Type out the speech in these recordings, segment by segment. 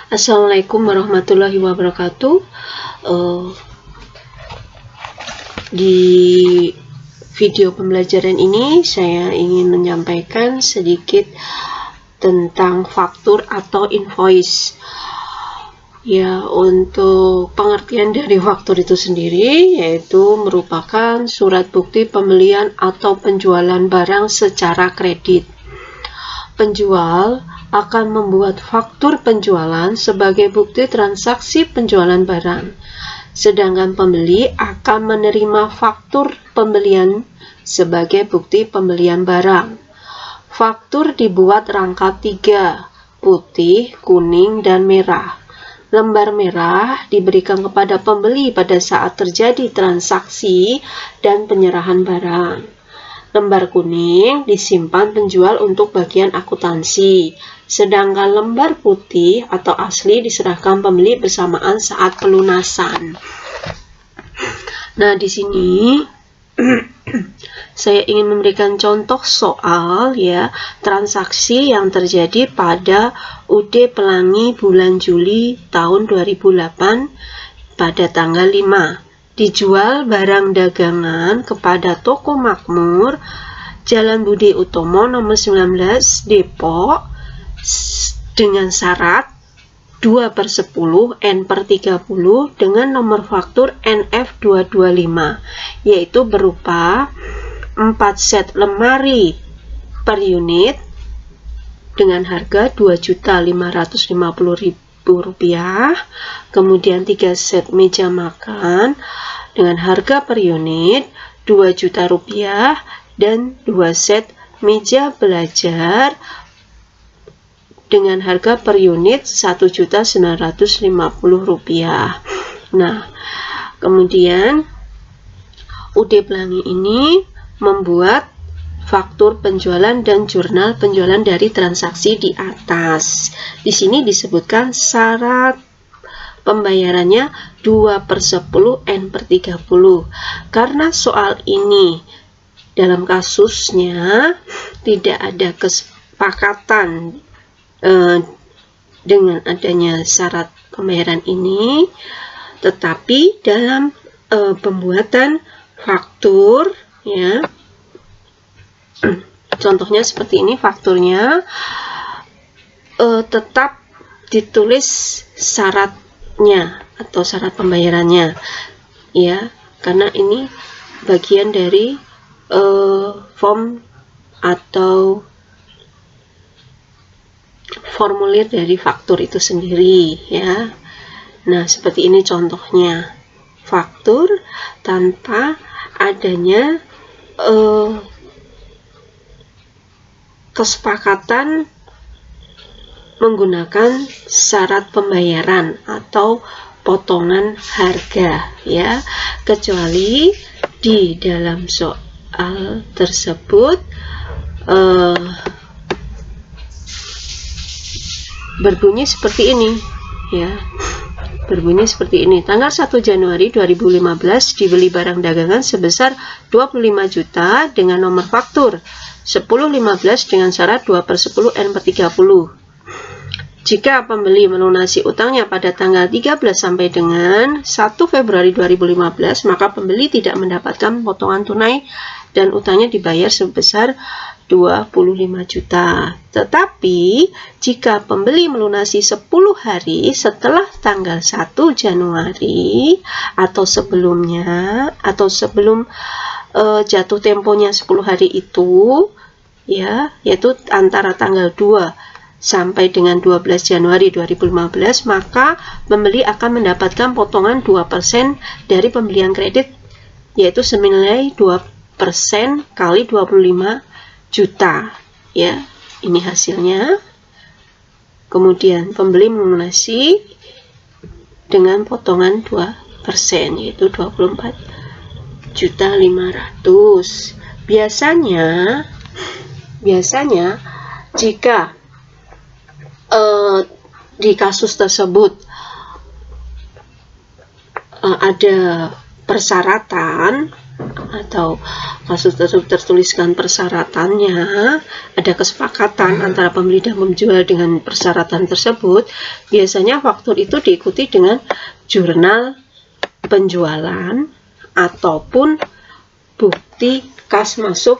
Assalamualaikum warahmatullahi wabarakatuh. Di video pembelajaran ini saya ingin menyampaikan sedikit tentang faktur atau invoice. Ya, untuk pengertian dari faktur itu sendiri yaitu merupakan surat bukti pembelian atau penjualan barang secara kredit. Penjual akan membuat faktur penjualan sebagai bukti transaksi penjualan barang, sedangkan pembeli akan menerima faktur pembelian sebagai bukti pembelian barang. Faktur dibuat rangkap 3, putih, kuning, dan merah. Lembar merah diberikan kepada pembeli pada saat terjadi transaksi dan penyerahan barang. Lembar kuning disimpan penjual untuk bagian akuntansi, sedangkan lembar putih atau asli diserahkan pembeli bersamaan saat pelunasan. Nah, di sini saya ingin memberikan contoh soal ya transaksi yang terjadi pada UD Pelangi bulan Juli tahun 2008 pada tanggal 5. Dijual barang dagangan kepada Toko Makmur, Jalan Budi Utomo nomor 19, Depok, dengan syarat 2/10 N/30 dengan nomor faktur NF225, yaitu berupa 4 set lemari per unit dengan harga Rp2.550.000, kemudian 3 set meja makan dengan harga per unit Rp2 juta, dan 2 set meja belajar dengan harga per unit Rp1.950.000. Nah, kemudian UD Pelangi ini membuat faktur penjualan dan jurnal penjualan dari transaksi di atas. Di sini disebutkan syarat pembayarannya 2/10 N/30. Karena soal ini dalam kasusnya tidak ada kesepakatan dengan adanya syarat pembayaran ini, tetapi dalam pembuatan faktur ya, contohnya seperti ini, fakturnya tetap ditulis syaratnya atau syarat pembayarannya ya, karena ini bagian dari form atau formulir dari faktur itu sendiri ya. Nah, seperti ini contohnya faktur tanpa adanya kesepakatan menggunakan syarat pembayaran atau potongan harga ya, kecuali di dalam soal tersebut berbunyi seperti ini ya, berbunyi seperti ini. Tanggal 1 Januari 2015 dibeli barang dagangan sebesar 25 juta dengan nomor faktur 1015 dengan syarat 2/10 N/30. Jika pembeli melunasi utangnya pada tanggal 13 sampai dengan 1 Februari 2015, maka pembeli tidak mendapatkan potongan tunai dan utangnya dibayar sebesar 25 juta. Tetapi jika pembeli melunasi 10 hari setelah tanggal 1 Januari atau sebelumnya, atau sebelum jatuh temponya 10 hari itu ya, yaitu antara tanggal 2 sampai dengan 12 Januari 2015, maka pembeli akan mendapatkan potongan 2% dari pembelian kredit, yaitu senilai 2% kali 25 juta ya. Ini hasilnya. Kemudian pembeli melunasi dengan potongan 2%, yaitu 24.500.000. Biasanya jika di kasus tersebut ada persyaratan atau kasus tersebut tertuliskan persyaratannya, ada kesepakatan antara pembeli dan penjual dengan persyaratan tersebut, biasanya faktur itu diikuti dengan jurnal penjualan ataupun bukti kas masuk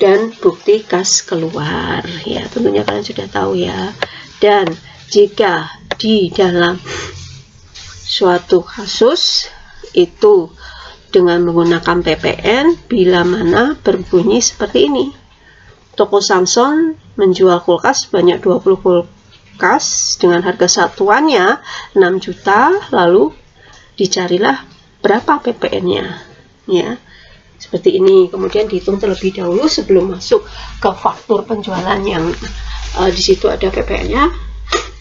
dan bukti kas keluar. Ya, tentunya kalian sudah tahu ya. Dan jika di dalam suatu kasus itu dengan menggunakan PPN, bila mana berbunyi seperti ini: toko Samson menjual kulkas sebanyak 20 kulkas dengan harga satuannya 6 juta, lalu dicarilah berapa PPN-nya, ya, seperti ini. Kemudian dihitung terlebih dahulu sebelum masuk ke faktur penjualan yang di situ ada PPN-nya,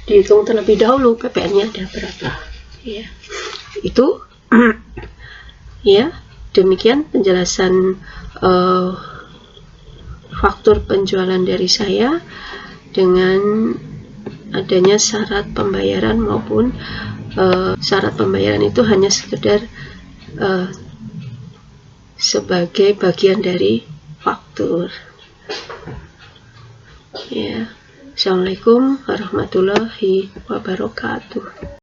dihitung terlebih dahulu PPN-nya ada berapa, ya. Itu ya, demikian penjelasan faktur penjualan dari saya dengan adanya syarat pembayaran maupun syarat pembayaran itu hanya sekedar sebagai bagian dari faktur. Ya, Assalamualaikum warahmatullahi wabarakatuh.